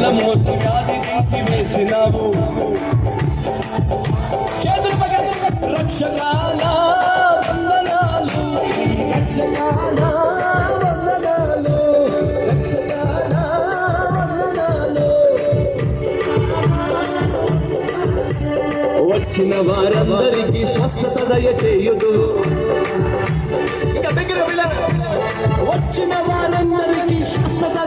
ముళ్ళ మోసి వ్యాధి దించి వేసినావు చేతులు పక్కన రక్షకాల వందనాలు రక్షకాల వందనాలు రక్షకాల వందనాలు వచ్చిన వారందరికీ స్వస్థత దయచేయుదు ఇంకా దగ్గర వచ్చిన వారందరికీ స్వస్థత